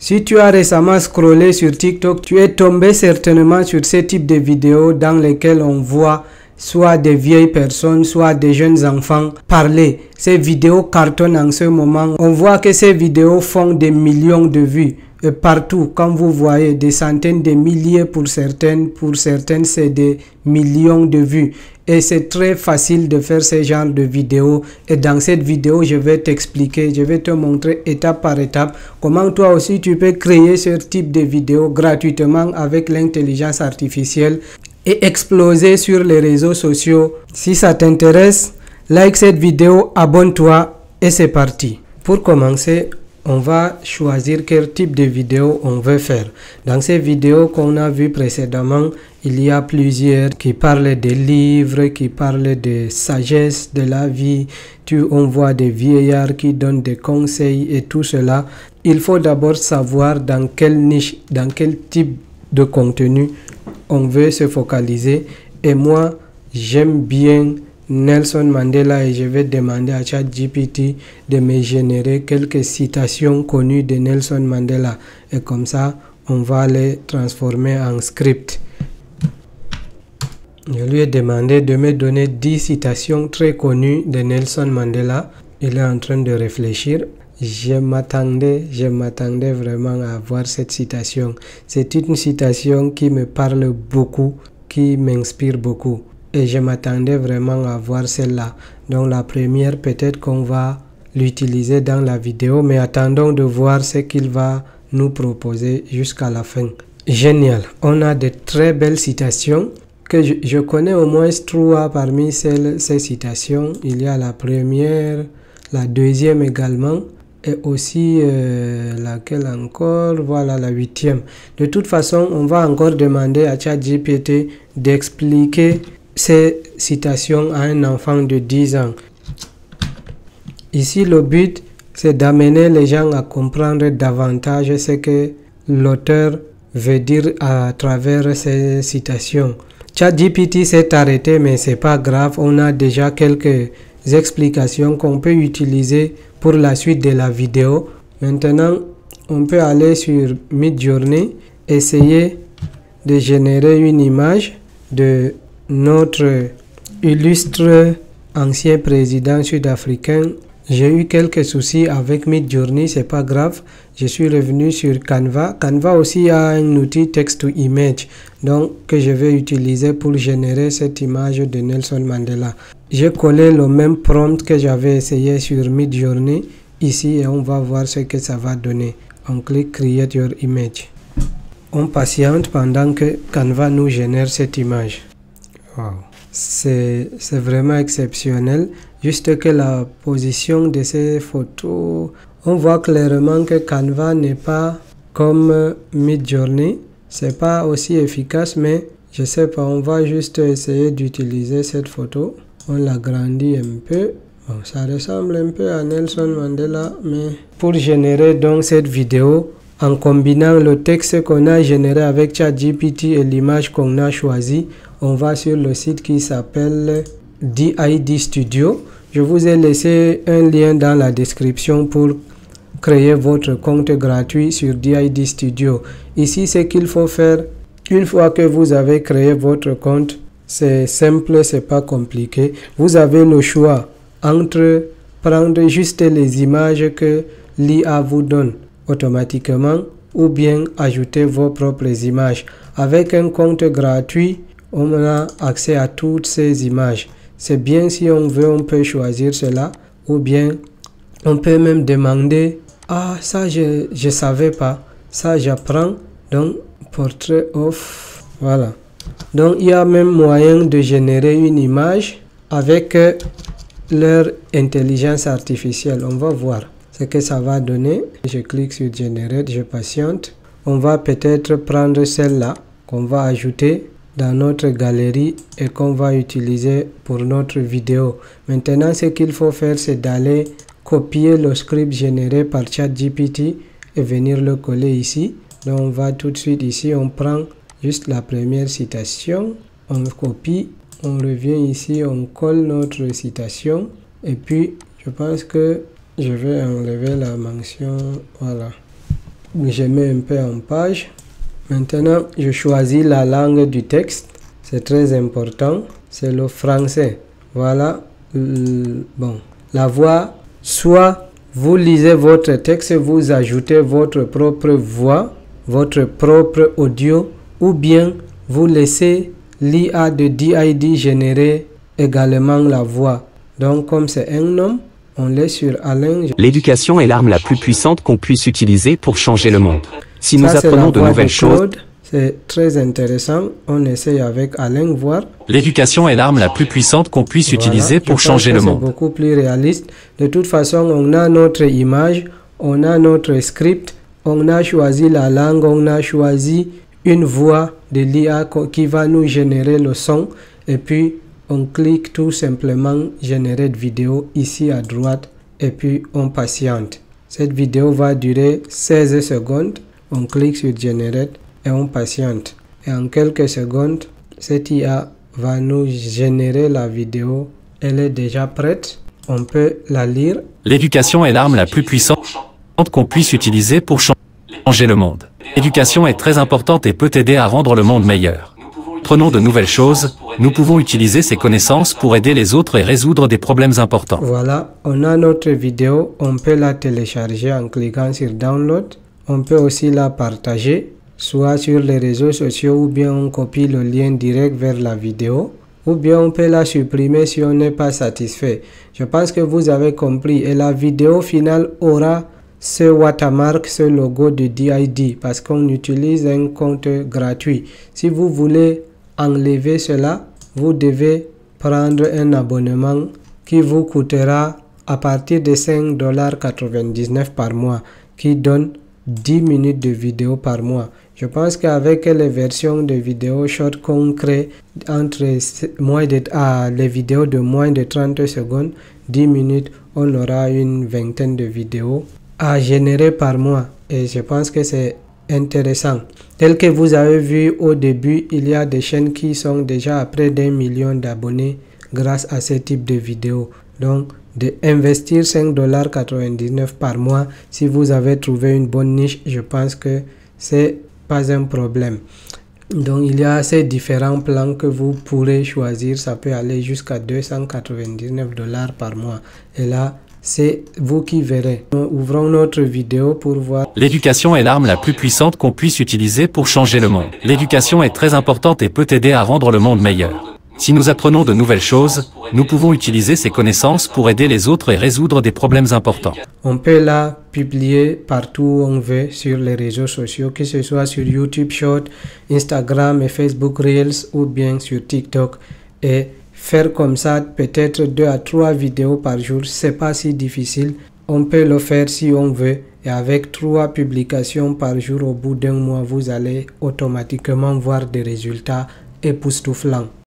Si tu as récemment scrollé sur TikTok, tu es tombé certainement sur ce type de vidéos dans lesquelles on voit soit des vieilles personnes, soit des jeunes enfants parler. Ces vidéos cartonnent en ce moment. On voit que ces vidéos font des millions de vues. Et partout, quand vous voyez des centaines de milliers pour certaines c'est des millions de vues. Et c'est très facile de faire ce genre de vidéos. Et dans cette vidéo, je vais t'expliquer, je vais te montrer étape par étape comment toi aussi tu peux créer ce type de vidéos gratuitement avec l'intelligence artificielle et exploser sur les réseaux sociaux. Si ça t'intéresse, like cette vidéo, abonne-toi et c'est parti. Pour commencer, on va choisir quel type de vidéo on veut faire. Dans ces vidéos qu'on a vues précédemment, il y a plusieurs qui parlent des livres, qui parlent de sagesse de la vie. On voit des vieillards qui donnent des conseils et tout cela. Il faut d'abord savoir dans quelle niche, dans quel type de contenu on veut se focaliser. Et moi, j'aime bien Nelson Mandela et je vais demander à ChatGPT de me générer quelques citations connues de Nelson Mandela. Et comme ça, on va les transformer en script. Je lui ai demandé de me donner 10 citations très connues de Nelson Mandela. Il est en train de réfléchir. Je m'attendais vraiment à voir cette citation. C'est une citation qui me parle beaucoup, qui m'inspire beaucoup. Et je m'attendais vraiment à voir celle-là. Donc la première, peut-être qu'on va l'utiliser dans la vidéo, mais attendons de voir ce qu'il va nous proposer jusqu'à la fin. Génial. On a de très belles citations que je connais au moins 3 parmi ces citations. Il y a la première, la deuxième également, et aussi laquelle encore, voilà la 8e. De toute façon, on va encore demander à ChatGPT d'expliquer ces citations à un enfant de 10 ans. Ici, le but, c'est d'amener les gens à comprendre davantage ce que l'auteur veut dire à travers ces citations. ChatGPT s'est arrêté, mais c'est pas grave. On a déjà quelques explications qu'on peut utiliser pour la suite de la vidéo. Maintenant, on peut aller sur Midjourney, essayer de générer une image de notre illustre ancien président sud-africain. J'ai eu quelques soucis avec Midjourney, c'est pas grave. Je suis revenu sur Canva. Canva aussi a un outil text to image, donc que je vais utiliser pour générer cette image de Nelson Mandela. J'ai collé le même prompt que j'avais essayé sur Midjourney ici et on va voir ce que ça va donner. On clique Create your image. On patiente pendant que Canva nous génère cette image. Wow. C'est vraiment exceptionnel. Juste que la position de ces photos, on voit clairement que Canva n'est pas comme Midjourney. C'est pas aussi efficace, mais je sais pas, on va juste essayer d'utiliser cette photo. On l'agrandit un peu. Bon, ça ressemble un peu à Nelson Mandela, mais pour générer donc cette vidéo, en combinant le texte qu'on a généré avec ChatGPT et l'image qu'on a choisie, on va sur le site qui s'appelle DID Studio. Je vous ai laissé un lien dans la description pour créer votre compte gratuit sur DID Studio. Ici, ce qu'il faut faire, une fois que vous avez créé votre compte, c'est simple, c'est pas compliqué. Vous avez le choix entre prendre juste les images que l'IA vous donne automatiquement ou bien ajouter vos propres images. Avec un compte gratuit, on a accès à toutes ces images. C'est bien, si on veut, on peut choisir cela, ou bien on peut même demander, ah ça je savais pas, ça j'apprends. Donc portrait of, voilà. Donc il y a même moyen de générer une image avec leur intelligence artificielle. On va voir ce que ça va donner. Je clique sur Generate, je patiente. On va peut-être prendre celle-là qu'on va ajouter dans notre galerie et qu'on va utiliser pour notre vidéo. Maintenant, ce qu'il faut faire, c'est d'aller copier le script généré par ChatGPT et venir le coller ici. Donc, on va tout de suite ici, on prend juste la première citation, on copie, on revient ici, on colle notre citation et puis je pense que je vais enlever la mention, voilà. je mets un peu en page. Maintenant, je choisis la langue du texte. C'est très important. C'est le français. Voilà. Bon. La voix, soit vous lisez votre texte, vous ajoutez votre propre voix, votre propre audio, ou bien vous laissez l'IA de DID générer également la voix. Donc, comme c'est un homme, on laisse sur Alain. L'éducation est l'arme la plus puissante qu'on puisse utiliser pour changer le monde. Si nous apprenons de nouvelles choses... C'est très intéressant. On essaye avec Alain voir. L'éducation est l'arme la plus puissante qu'on puisse utiliser pour changer le monde. C'est beaucoup plus réaliste. De toute façon, on a notre image, on a notre script, on a choisi la langue, on a choisi une voix de l'IA qui va nous générer le son. Et puis, on clique tout simplement générer de vidéo ici à droite et puis on patiente. Cette vidéo va durer 16 secondes. On clique sur Generate et on patiente. Et en quelques secondes, cette IA va nous générer la vidéo. Elle est déjà prête. On peut la lire. L'éducation est l'arme la plus puissante qu'on puisse utiliser pour changer le monde. L'éducation est très importante et peut aider à rendre le monde meilleur. Prenons de nouvelles choses, nous pouvons utiliser ces connaissances pour aider les autres et résoudre des problèmes importants. Voilà, on a notre vidéo, on peut la télécharger en cliquant sur Download. On peut aussi la partager, soit sur les réseaux sociaux ou bien on copie le lien direct vers la vidéo. Ou bien on peut la supprimer si on n'est pas satisfait. Je pense que vous avez compris. Et la vidéo finale aura ce watermark, ce logo de DID parce qu'on utilise un compte gratuit. Si vous voulez enlever cela, vous devez prendre un abonnement qui vous coûtera à partir de $5,99 par mois, qui donne 10 minutes de vidéo par mois. Je pense qu'avec les versions de vidéos short qu'on crée entre les vidéos de moins de 30 secondes, 10 minutes, on aura une vingtaine de vidéos à générer par mois. Et je pense que c'est intéressant. Tel que vous avez vu au début, il y a des chaînes qui sont déjà à près d'1 million d'abonnés grâce à ce type de vidéos. Donc, d'investir $5,99 par mois, si vous avez trouvé une bonne niche, je pense que c'est pas un problème. Donc, il y a ces différents plans que vous pourrez choisir. Ça peut aller jusqu'à $299 par mois. Et là, c'est vous qui verrez. Nous ouvrons notre vidéo pour voir. L'éducation est l'arme la plus puissante qu'on puisse utiliser pour changer le monde. L'éducation est très importante et peut aider à rendre le monde meilleur. Si nous apprenons de nouvelles choses, nous pouvons utiliser ces connaissances pour aider les autres et résoudre des problèmes importants. On peut la publier partout où on veut sur les réseaux sociaux, que ce soit sur YouTube Short, Instagram et Facebook Reels ou bien sur TikTok. Et faire comme ça, peut-être 2 à 3 vidéos par jour, c'est pas si difficile. On peut le faire si on veut. Et avec 3 publications par jour, au bout d'un mois, vous allez automatiquement voir des résultats époustouflants.